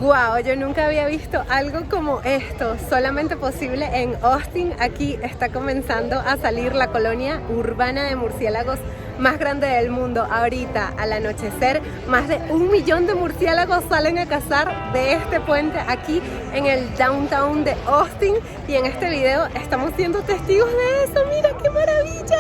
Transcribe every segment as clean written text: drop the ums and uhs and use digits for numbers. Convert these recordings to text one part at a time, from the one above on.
Wow, yo nunca había visto algo como esto, solamente posible en Austin. Aquí está comenzando a salir la colonia urbana de murciélagos más grande del mundo. Ahorita, al anochecer, más de 1 millón de murciélagos salen a cazar de este puente aquí en el downtown de Austin. Y en este video estamos siendo testigos de eso. ¡Mira qué maravilla!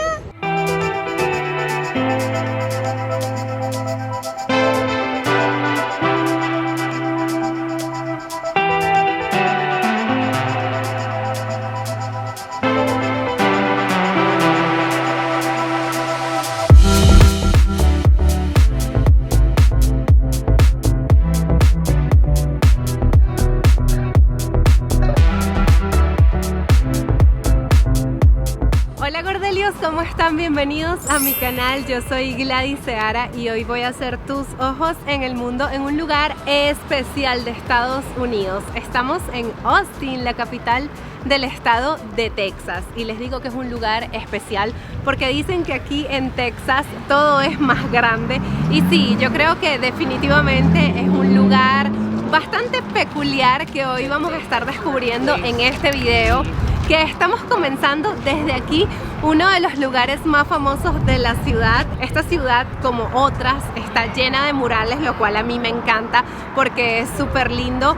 ¿Cómo están? Bienvenidos a mi canal. Yo soy Gladys Seara y hoy voy a hacer tus ojos en el mundo en un lugar especial de Estados Unidos. Estamos en Austin, la capital del estado de Texas, y les digo que es un lugar especial porque dicen que aquí en Texas todo es más grande, y sí, yo creo que definitivamente es un lugar bastante peculiar que hoy vamos a estar descubriendo en este video, que estamos comenzando desde aquí, uno de los lugares más famosos de la ciudad. Esta ciudad, como otras, está llena de murales, lo cual a mí me encanta porque es súper lindo.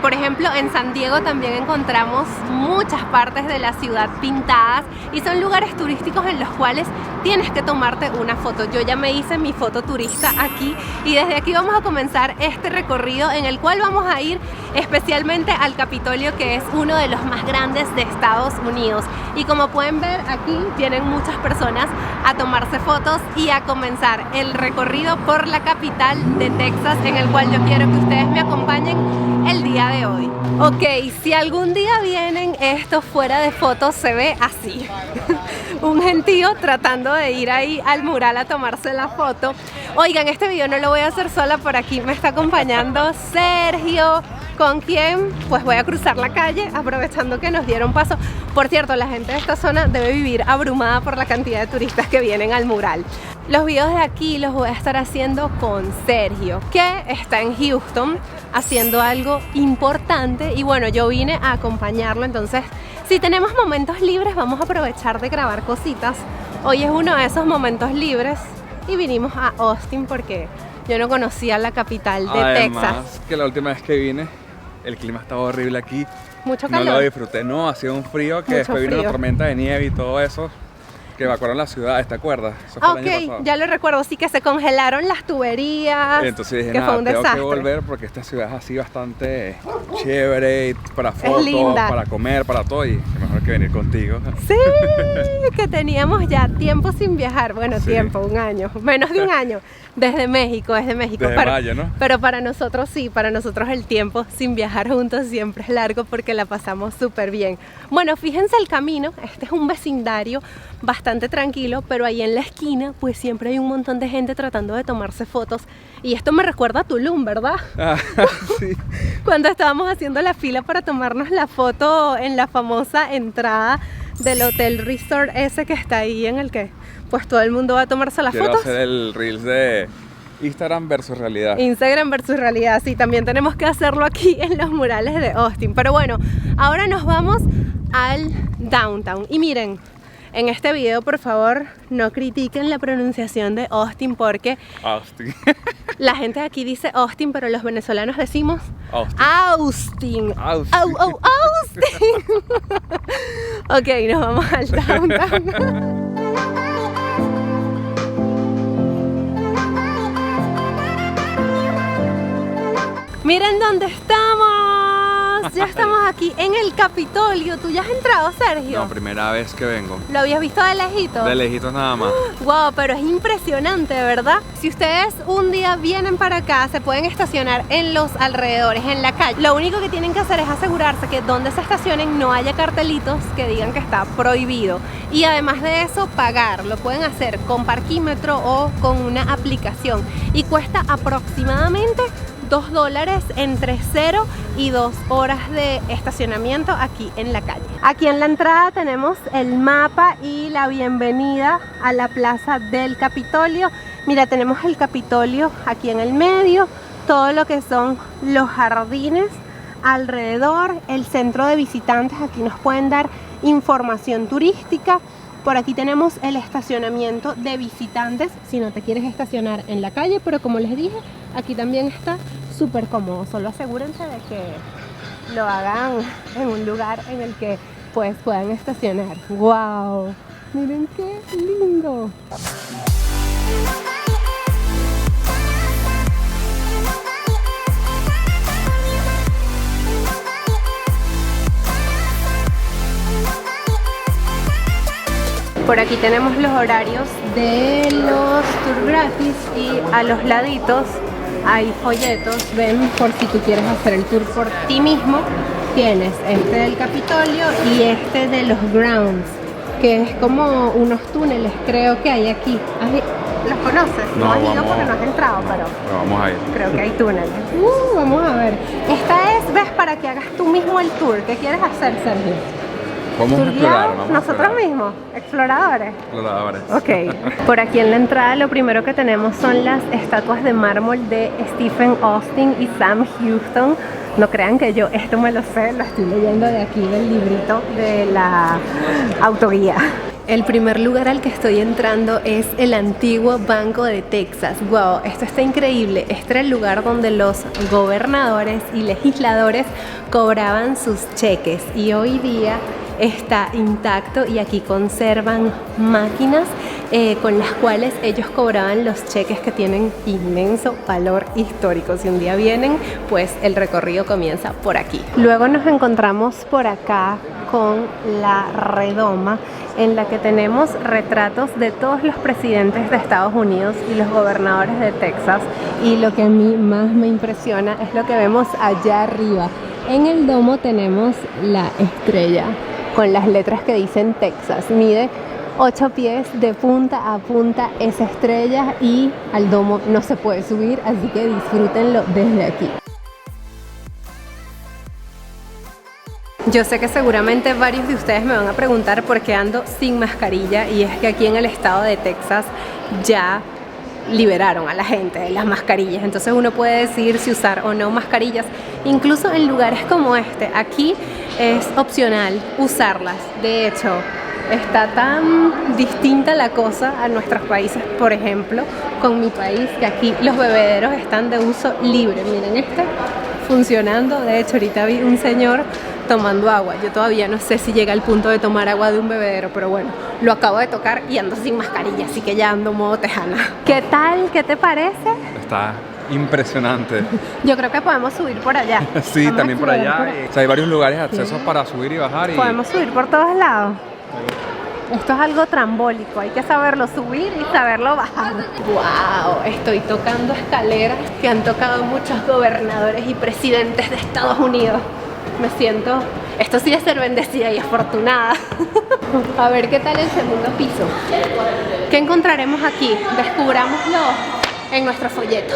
Por ejemplo, en San Diego también encontramos muchas partes de la ciudad pintadas, y son lugares turísticos en los cuales tienes que tomarte una foto. Yo ya me hice mi foto turista aquí, y desde aquí vamos a comenzar este recorrido en el cual vamos a ir especialmente al Capitolio, que es uno de los más grandes de Estados Unidos. Y como pueden ver, aquí vienen muchas personas a tomarse fotos y a comenzar el recorrido por la capital de Texas, en el cual yo quiero que ustedes me acompañen el día de hoy. Ok, si algún día vienen esto fuera de fotos, se ve así. Un gentío tratando de ir ahí al mural a tomarse la foto. Oigan, este video no lo voy a hacer sola, por aquí me está acompañando Sergio, con quien pues voy a cruzar la calle aprovechando que nos dieron paso. Por cierto, la gente de esta zona debe vivir abrumada por la cantidad de turistas que vienen al mural. Los videos de aquí los voy a estar haciendo con Sergio, que está en Houston haciendo algo importante, y bueno, yo vine a acompañarlo. Entonces, si tenemos momentos libres, vamos a aprovechar de grabar cositas. Hoy es uno de esos momentos libres y vinimos a Austin porque yo no conocía la capital de Texas. Además, que la última vez que vine, el clima estaba horrible aquí. Mucho calor. No lo disfruté, no, hacía un frío que después vino una tormenta de nieve y todo eso, que evacuaron las ciudades, ¿te acuerdas? Eso fue el año pasado. Ya lo recuerdo, sí, que se congelaron las tuberías. Entonces dije, que fue un tengo desastre. que volver porque esta ciudad es así bastante chévere, para fotos, para comer, para todo, y qué mejor que venir contigo. Sí, que teníamos ya tiempo sin viajar, bueno, sí. Tiempo, un año, menos de un año, desde México. Desde mayo, ¿no? Pero para nosotros sí, para nosotros el tiempo sin viajar juntos siempre es largo porque la pasamos súper bien. Bueno, fíjense el camino, este es un vecindario bastante tranquilo, pero ahí en la esquina pues siempre hay un montón de gente tratando de tomarse fotos, y esto me recuerda a Tulum, ¿verdad? Sí. Cuando estábamos haciendo la fila para tomarnos la foto en la famosa entrada del hotel resort ese que está ahí, en el que pues todo el mundo va a tomarse las fotos. Quiero hacer el Reels de Instagram versus realidad. Instagram versus realidad, sí, también tenemos que hacerlo aquí en los murales de Austin. Pero bueno, ahora nos vamos al downtown. Y miren, en este video, por favor, no critiquen la pronunciación de Austin, porque Austin. La gente de aquí dice Austin, pero los venezolanos decimos Austin. Austin. Austin. Ok, nos vamos al downtown. Miren dónde estamos. Ya estamos aquí en el Capitolio. ¿Tú ya has entrado, Sergio? No, primera vez que vengo. ¿Lo habías visto de lejitos? De lejitos nada más. Wow, pero es impresionante, ¿verdad? Si ustedes un día vienen para acá, se pueden estacionar en los alrededores, en la calle. Lo único que tienen que hacer es asegurarse que donde se estacionen no haya cartelitos que digan que está prohibido. Y además de eso, pagar. Lo pueden hacer con parquímetro o con una aplicación. Y cuesta aproximadamente $2 entre 0 y 2 horas de estacionamiento aquí en la calle. Aquí en la entrada tenemos el mapa y la bienvenida a la plaza del Capitolio. Mira, tenemos el Capitolio aquí en el medio, todo lo que son los jardines alrededor, el centro de visitantes. Aquí nos pueden dar información turística. Por aquí tenemos el estacionamiento de visitantes si no te quieres estacionar en la calle, pero como les dije, aquí también está súper cómodo. Solo asegúrense de que lo hagan en un lugar en el que pues puedan estacionar. ¡Wow! Miren qué lindo. Por aquí tenemos los horarios de los tours gratis y a los laditos hay folletos, ven, por si tú quieres hacer el tour por ti mismo. Tienes este del Capitolio y este de los grounds, que es como unos túneles, creo que hay aquí. ¿Los conoces? No has ido porque no has entrado, pero vamos a ir. Creo que hay túneles. Vamos a ver. Esta es, ves, para que hagas tú mismo el tour. ¿Qué quieres hacer, Sergio? Vamos a explorar, nosotros mismos, exploradores. Exploradores. Ok. Por aquí en la entrada lo primero que tenemos son las estatuas de mármol de Stephen Austin y Sam Houston. No crean que yo esto me lo sé, lo estoy leyendo de aquí del librito de la autoguía. El primer lugar al que estoy entrando es el antiguo Banco de Texas. Wow, esto está increíble. Este era el lugar donde los gobernadores y legisladores cobraban sus cheques y hoy día está intacto y aquí conservan máquinas con las cuales ellos cobraban los cheques que tienen inmenso valor histórico. Si un día vienen, pues el recorrido comienza por aquí. Luego nos encontramos por acá con la redoma, en la que tenemos retratos de todos los presidentes de Estados Unidos y los gobernadores de Texas. Y lo que a mí más me impresiona es lo que vemos allá arriba. En el domo tenemos la estrella con las letras que dicen Texas. Mide 8 pies de punta a punta esa estrella y al domo no se puede subir, así que disfrútenlo desde aquí. Yo sé que seguramente varios de ustedes me van a preguntar por qué ando sin mascarilla, y es que aquí en el estado de Texas ya liberaron a la gente de las mascarillas, entonces uno puede decidir si usar o no mascarillas, incluso en lugares como este. Aquí es opcional usarlas. De hecho, está tan distinta la cosa a nuestros países, por ejemplo, con mi país, que aquí los bebederos están de uso libre. Miren este funcionando. De hecho, ahorita vi un señor tomando agua. Yo todavía no sé si llega al punto de tomar agua de un bebedero, pero bueno, lo acabo de tocar y ando sin mascarilla, así que ya ando modo tejana. ¿Qué tal? ¿Qué te parece? Está impresionante. Yo creo que podemos subir por allá. Sí, vamos también por allá. O sea, hay varios lugares de acceso para subir y bajar. Podemos subir por todos lados. Esto es algo trambólico, hay que saberlo subir y saberlo bajar. ¡Wow! Estoy tocando escaleras que han tocado muchos gobernadores y presidentes de Estados Unidos. Me siento, esto sí es ser bendecida y afortunada. A ver qué tal el segundo piso. ¿Qué encontraremos aquí? Descubrámoslo en nuestro folleto.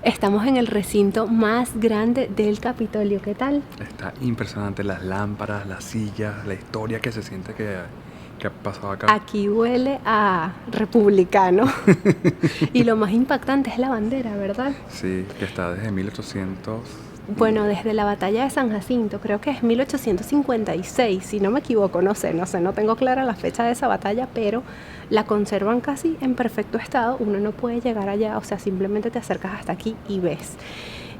Estamos en el recinto más grande del Capitolio. ¿Qué tal? Está impresionante, las lámparas, las sillas, la historia que se siente que ha pasado acá. Aquí huele a republicano. Y lo más impactante es la bandera, ¿verdad? Sí, que está desde 1800. Bueno, desde la batalla de San Jacinto, creo que es 1856, si no me equivoco, no sé, no tengo clara la fecha de esa batalla, pero la conservan casi en perfecto estado. Uno no puede llegar allá, o sea, simplemente te acercas hasta aquí y ves.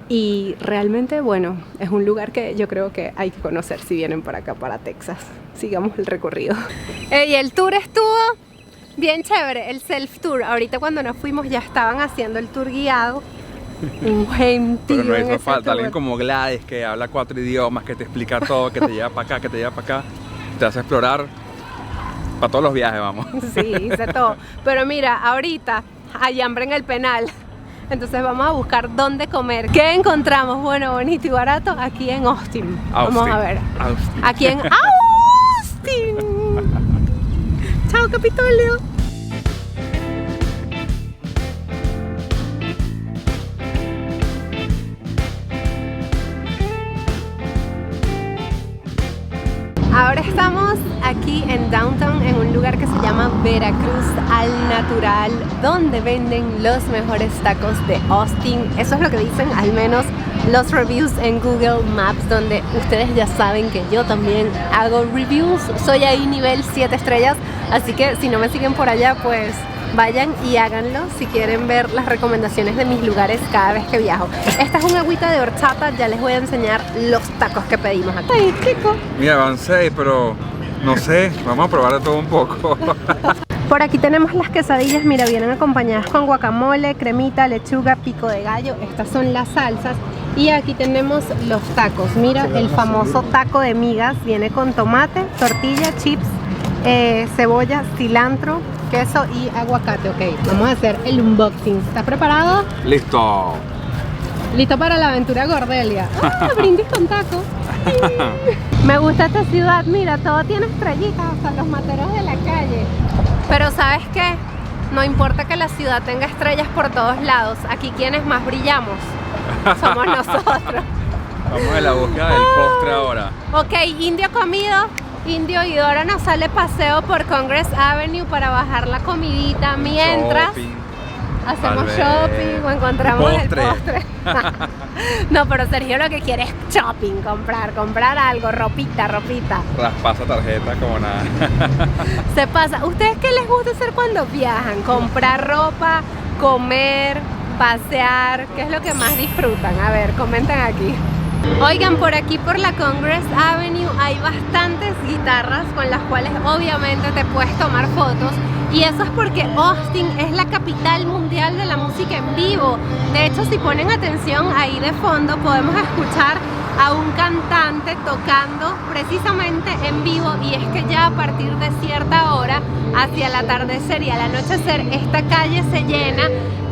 Y realmente, bueno, es un lugar que yo creo que hay que conocer si vienen para acá, para Texas. Sigamos el recorrido. Y el tour estuvo bien chévere, el self-tour. Ahorita cuando nos fuimos ya estaban haciendo el tour guiado. Un gentío. Pero no hizo falta alguien como Gladys, que habla 4 idiomas, que te explica todo, que te lleva para acá, que te lleva para acá, te hace explorar para todos los viajes, vamos. Sí, hice todo. Pero mira, ahorita hay hambre en el penal, entonces vamos a buscar dónde comer. ¿Qué encontramos? Bueno, bonito y barato aquí en Austin. Vamos a ver. Austin. Aquí en Austin. Chao, Capitolio. Ahora estamos aquí en Downtown, en un lugar que se llama Veracruz al Natural, donde venden los mejores tacos de Austin. Eso es lo que dicen al menos los reviews en Google Maps, donde ustedes ya saben que yo también hago reviews. Soy ahí nivel 7 estrellas, así que si no me siguen por allá, pues vayan y háganlo si quieren ver las recomendaciones de mis lugares cada vez que viajo. Esta es una agüita de horchata, ya les voy a enseñar los tacos que pedimos aquí. ¡Ay, chico! Mira, van 6, pero no sé, vamos a probar de todo un poco. Por aquí tenemos las quesadillas, mira, vienen acompañadas con guacamole, cremita, lechuga, pico de gallo. Estas son las salsas. Y aquí tenemos los tacos. Mira, el famoso taco de migas. Viene con tomate, tortilla, chips, cebolla, cilantro, queso y aguacate. Ok, vamos a hacer el unboxing. ¿Estás preparado? Listo. ¿Listo para la aventura Gordelia? ¡Ah, brindis con taco! Me gusta esta ciudad, mira, todo tiene estrellitas, hasta los materos de la calle. Pero ¿sabes qué? No importa que la ciudad tenga estrellas por todos lados. Aquí quienes más brillamos somos nosotros. Vamos a la búsqueda del postre ahora. Ok, indio comido. Indio y Dora nos sale paseo por Congress Avenue para bajar la comidita mientras Shopping, hacemos tal vez shopping o encontramos postre. el postre. No, pero Sergio lo que quiere es shopping, comprar algo, ropita. Raspasa tarjeta como nada. Se pasa. ¿Ustedes qué les gusta hacer cuando viajan? Comprar ropa, comer, pasear. ¿Qué es lo que más disfrutan? A ver, comenten aquí. Oigan, por aquí por la Congress Avenue hay bastantes guitarras con las cuales obviamente te puedes tomar fotos. Y eso es porque Austin es la capital mundial de la música en vivo. De hecho, si ponen atención ahí de fondo, podemos escuchar a un cantante tocando precisamente en vivo. Y es que ya a partir de cierta hora, hacia el atardecer y al anochecer, esta calle se llena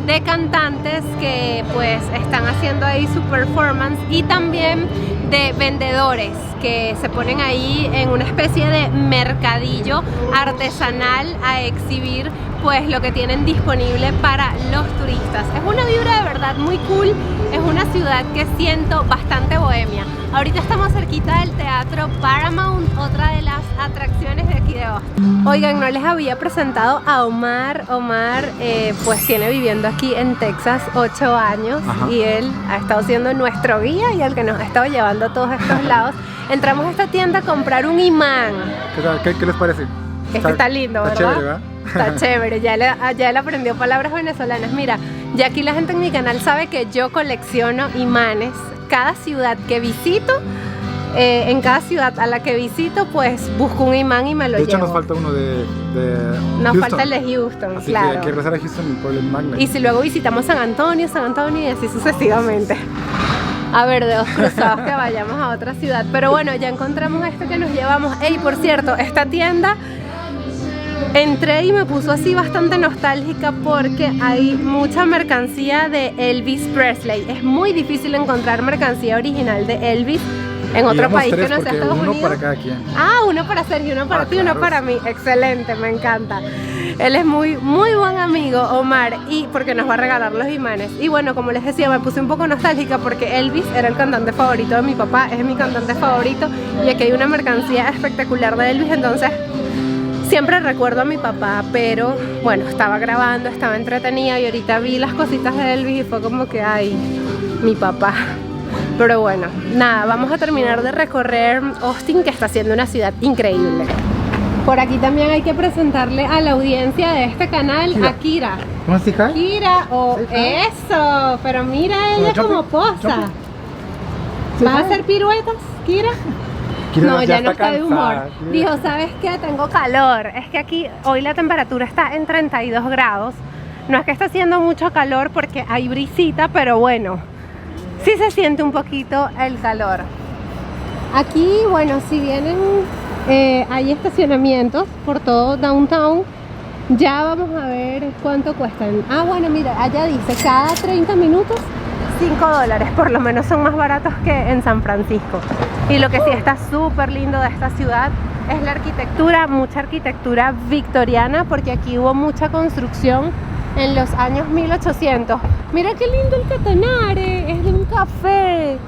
de cantantes que pues están haciendo ahí su performance, y también de vendedores que se ponen ahí en una especie de mercadillo artesanal a exhibir pues lo que tienen disponible para los turistas. Es una vibra de verdad muy cool, es una ciudad que siento bastante bohemia. Ahorita estamos cerquita del Teatro Paramount, otra de las atracciones de aquí de Austin. Oigan, no les había presentado a Omar. Omar pues tiene viviendo aquí en Texas 8 años. Ajá. Y él ha estado siendo nuestro guía y el que nos ha estado llevando a todos estos lados. Entramos a esta tienda a comprar un imán. ¿Qué tal? ¿Qué les parece? Este está lindo, ¿verdad? Está chévere, ¿verdad? Está chévere, ya él aprendió palabras venezolanas. Mira, ya aquí la gente en mi canal sabe que yo colecciono imanes. Cada ciudad que visito, en cada ciudad a la que visito, pues busco un imán y me lo llevo. De hecho, nos falta uno de nos Houston. falta el de Houston, así claro. que hay que regresar a Houston por el magnet. Y si luego visitamos San Antonio y así sucesivamente. A ver, dedos cruzados que vayamos a otra ciudad. Pero bueno, ya encontramos esto que nos llevamos. Ey, por cierto, esta tienda entré y me puso así bastante nostálgica porque hay mucha mercancía de Elvis Presley. Es muy difícil encontrar mercancía original de Elvis en otro país que no sea Estados Unidos. Uno para cada quien. Ah, uno para Sergio, uno para ti, claro. Uno para mí. Excelente, me encanta. Él es muy buen amigo, Omar, y porque nos va a regalar los imanes. Y bueno, como les decía, me puse un poco nostálgica porque Elvis era el cantante favorito de mi papá, es mi cantante favorito, y aquí hay una mercancía espectacular de Elvis, entonces siempre recuerdo a mi papá, pero bueno, estaba grabando, estaba entretenida y ahorita vi las cositas de Elvis y fue como que, ay, mi papá. Pero bueno, nada, vamos a terminar de recorrer Austin, que está siendo una ciudad increíble. Por aquí también hay que presentarle a la audiencia de este canal a Kira. ¿Cómo se llama? Kira, eso, pero mira ella como posa. ¿Vas a hacer piruetas, Kira? No, ya no está de humor. Dijo, ¿sabes qué? Tengo calor. Es que aquí hoy la temperatura está en 32 grados. No es que está haciendo mucho calor porque hay brisita, pero bueno, sí se siente un poquito el calor. Aquí, bueno, si vienen, hay estacionamientos por todo Downtown. Ya vamos a ver cuánto cuestan. Ah, bueno, mira, allá dice, cada 30 minutos $5, por lo menos son más baratos que en San Francisco. Y lo que sí está súper lindo de esta ciudad es la arquitectura, mucha arquitectura victoriana, porque aquí hubo mucha construcción en los años 1800. Mira qué lindo el Catanare, es de un café,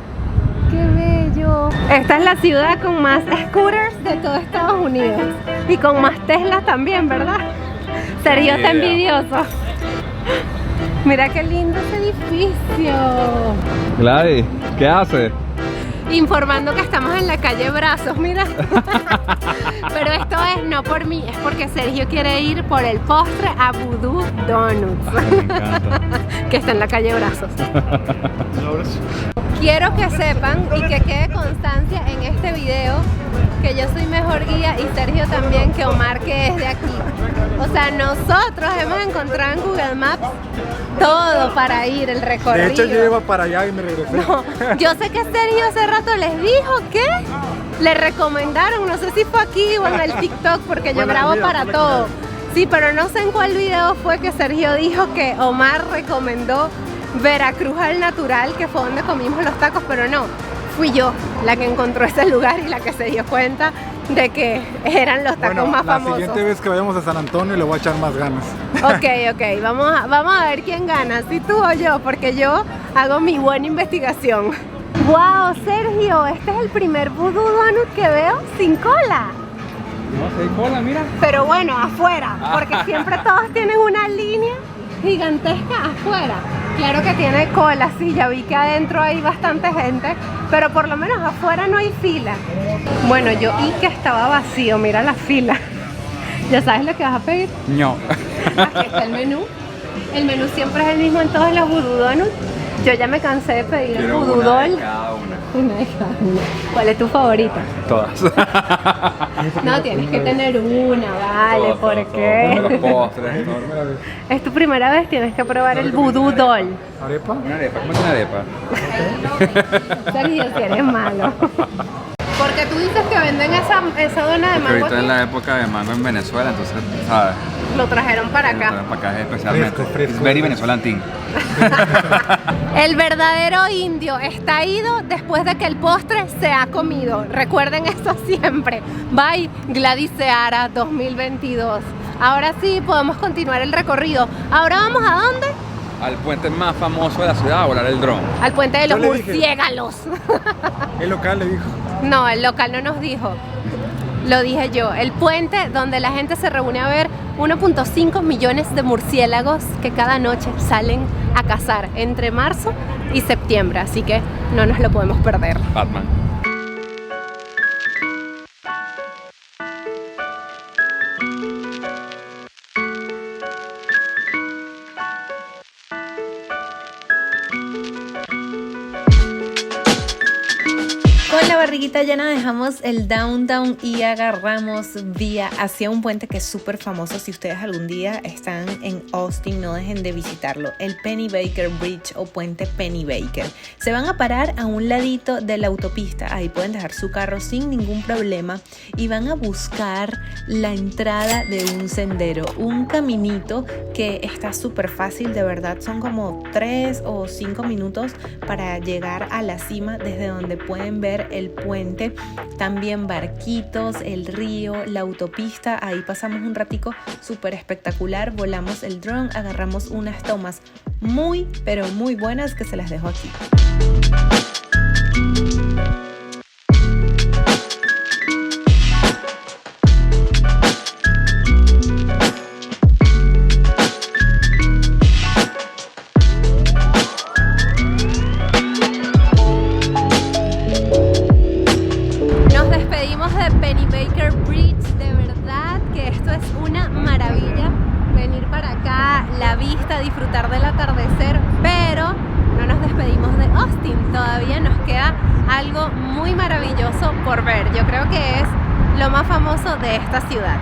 qué bello. Esta es la ciudad con más scooters de todo Estados Unidos. Y con más Teslas también, ¿verdad? Sergio está envidioso. Mira qué lindo ese edificio. Gladys, ¿qué haces? Informando que estamos en la calle Brazos, mira. Pero esto es no por mí, es porque Sergio quiere ir por el postre a Voodoo Donuts. Ay, me encanta. Que está en la calle Brazos. Quiero que sepan y que quede constancia en este video que yo soy mejor guía y Sergio también que Omar, que es de aquí. O sea, nosotros hemos encontrado en Google Maps todo para ir, el recorrido. De hecho, yo iba para allá y me regresé. No, yo sé que Sergio hace rato les dijo que le recomendaron, no sé si fue aquí o en el TikTok, porque yo grabo para todo. Sí, pero no sé en cuál video fue que Sergio dijo que Omar recomendó Veracruz al Natural, que fue donde comimos los tacos, pero no, fui yo la que encontró ese lugar y la que se dio cuenta de que eran los tacos más famosos. La siguiente vez que vayamos a San Antonio le voy a echar más ganas. Ok, vamos a ver quién gana, si tú o yo, porque yo hago mi buena investigación. Wow, Sergio, este es el primer Voodoo Donut que veo sin cola. No, si hay cola, mira. Pero bueno, afuera, porque siempre todos tienen una línea gigantesca afuera. Claro que tiene cola, sí, ya vi que adentro hay bastante gente, pero por lo menos afuera no hay fila. Bueno, yo vi que estaba vacío, mira la fila. ¿Ya sabes lo que vas a pedir? No. Aquí está el menú. El menú siempre es el mismo en todos los Voodoo Donuts. Yo ya me cansé de pedir el Voodoo Doll. Una de cada una. ¿Cuál es tu favorita? Todas. No, tienes que tener una, vale, ¿por qué? Los postres. Es tu primera vez, tienes que probar el Voodoo Doll. ¿Arepa? Una arepa, ¿cómo es una arepa? Sergio, si eres malo. Porque tú dices que venden esa dona de Porque mango ahorita es aquí. la época de mango en Venezuela, entonces, ¿sabes? Lo trajeron para acá. Para acá especialmente. Fresco, fresco. It's very Venezuelan thing. El verdadero indio está ido después de que el postre se ha comido. Recuerden eso siempre. Bye, Gladys Seara 2022. Ahora sí podemos continuar el recorrido. ¿Ahora vamos a dónde? Al puente más famoso de la ciudad a volar el dron. Al puente de los Yo le dije. murciélagos. El local le dijo. No, el local no nos dijo. Lo dije yo. El puente donde la gente se reúne a ver 1.5 millones de murciélagos que cada noche salen a cazar entre marzo y septiembre. Así que no nos lo podemos perder. Batman. Con la barriguita llena dejamos el downtown y agarramos vía hacia un puente que es súper famoso. Si ustedes algún día están en Austin, no dejen de visitarlo. El Pennebaker Bridge o puente Pennebaker. Se van a parar a un ladito de la autopista. Ahí pueden dejar su carro sin ningún problema y van a buscar la entrada de un sendero, un caminito que está súper fácil. De verdad son como 3 o 5 minutos para llegar a la cima, desde donde pueden ver el puente, también barquitos, el río, la autopista. Ahí pasamos un ratico súper espectacular, volamos el dron, agarramos unas tomas muy pero muy buenas que se las dejo aquí. Pennebaker Bridge, de verdad que esto es una maravilla, venir para acá, la vista, disfrutar del atardecer, pero no nos despedimos de Austin, todavía nos queda algo muy maravilloso por ver. Yo creo que es lo más famoso de esta ciudad.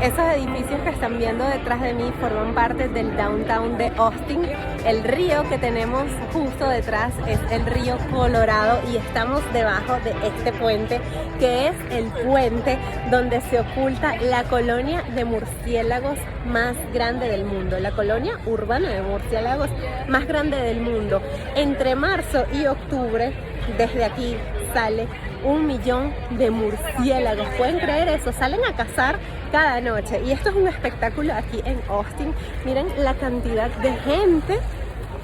Esos edificios que están viendo detrás de mí forman parte del downtown de Austin. El río que tenemos justo detrás es el río Colorado y estamos debajo de este puente, que es el puente donde se oculta la colonia de murciélagos más grande del mundo, la colonia urbana de murciélagos más grande del mundo. Entre marzo y octubre, desde aquí sale 1 millón de murciélagos. ¿Pueden creer eso? Salen a cazar cada noche. Y esto es un espectáculo aquí en Austin. Miren la cantidad de gente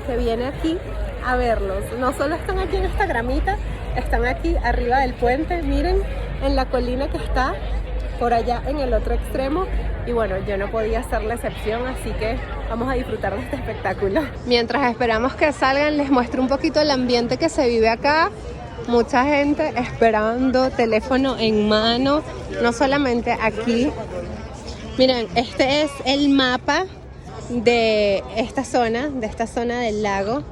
que viene aquí a verlos. No solo están aquí en esta gramita, están aquí arriba del puente. Miren en la colina que está por allá en el otro extremo. Y bueno, yo no podía ser la excepción, así que vamos a disfrutar de este espectáculo. Mientras esperamos que salgan, les muestro un poquito el ambiente que se vive acá. Mucha gente esperando, teléfono en mano, no solamente aquí. Miren, este es el mapa de esta zona del lago.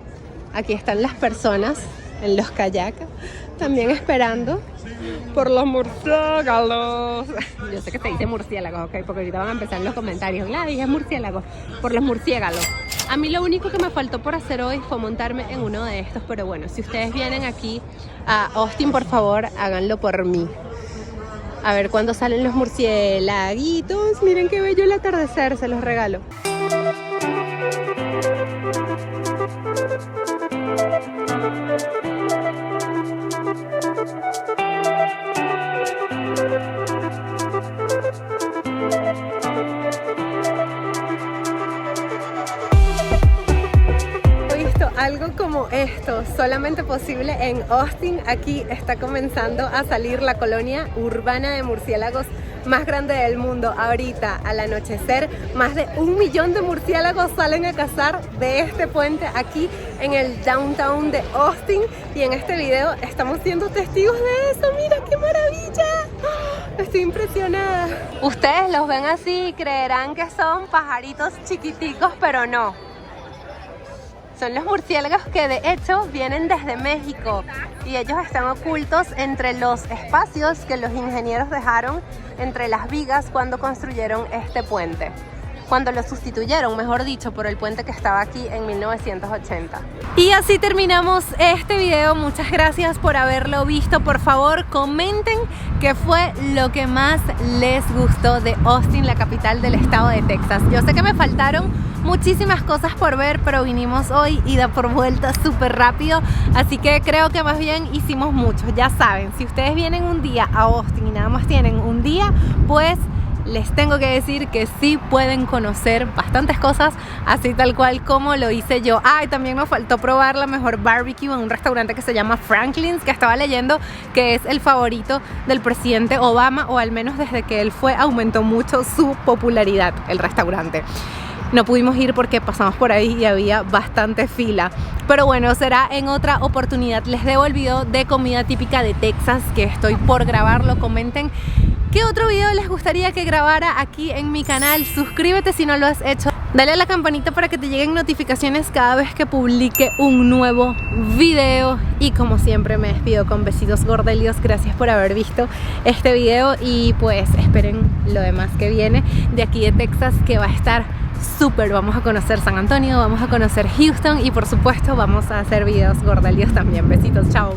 Aquí están las personas en los kayaks, también esperando por los murciélagos. Yo sé que se dice murciélagos, ok, porque ahorita van a empezar en los comentarios. Gladys, es murciélago, por los murciélagos. A mí lo único que me faltó por hacer hoy fue montarme en uno de estos, pero bueno, si ustedes vienen aquí a Austin, por favor, háganlo por mí. A ver cuándo salen los murciélaguitos. Miren qué bello el atardecer, se los regalo. Algo como esto, solamente posible en Austin. Aquí está comenzando a salir la colonia urbana de murciélagos más grande del mundo. Ahorita, al anochecer, más de 1 millón de murciélagos salen a cazar de este puente aquí en el downtown de Austin. Y en este video estamos siendo testigos de eso. ¡Mira qué maravilla! Estoy impresionada. Ustedes los ven así y creerán que son pajaritos chiquiticos, pero no. Son los murciélagos que de hecho vienen desde México y ellos están ocultos entre los espacios que los ingenieros dejaron entre las vigas cuando construyeron este puente. Cuando lo sustituyeron, mejor dicho, por el puente que estaba aquí en 1980. Y así terminamos este video. Muchas gracias por haberlo visto. Por favor, comenten qué fue lo que más les gustó de Austin, la capital del estado de Texas. Yo sé que me faltaron muchísimas cosas por ver, pero vinimos hoy y da por vuelta súper rápido, así que creo que más bien hicimos mucho. Ya saben, si ustedes vienen un día a Austin y nada más tienen un día, pues les tengo que decir que sí pueden conocer bastantes cosas, así tal cual como lo hice yo. Y también nos faltó probar la mejor barbecue en un restaurante que se llama Franklin's, que estaba leyendo que es el favorito del presidente Obama, o al menos desde que él fue aumentó mucho su popularidad el restaurante. No pudimos ir porque pasamos por ahí y había bastante fila. Pero bueno, será en otra oportunidad. Les debo el video de comida típica de Texas que estoy por grabarlo. Comenten qué otro video les gustaría que grabara aquí en mi canal. Suscríbete si no lo has hecho. Dale a la campanita para que te lleguen notificaciones cada vez que publique un nuevo video. Y como siempre me despido con besitos gordelios. Gracias por haber visto este video y pues esperen lo demás que viene de aquí de Texas, que va a estar súper. Vamos a conocer San Antonio, vamos a conocer Houston y por supuesto vamos a hacer videos gordelios también. Besitos, chao.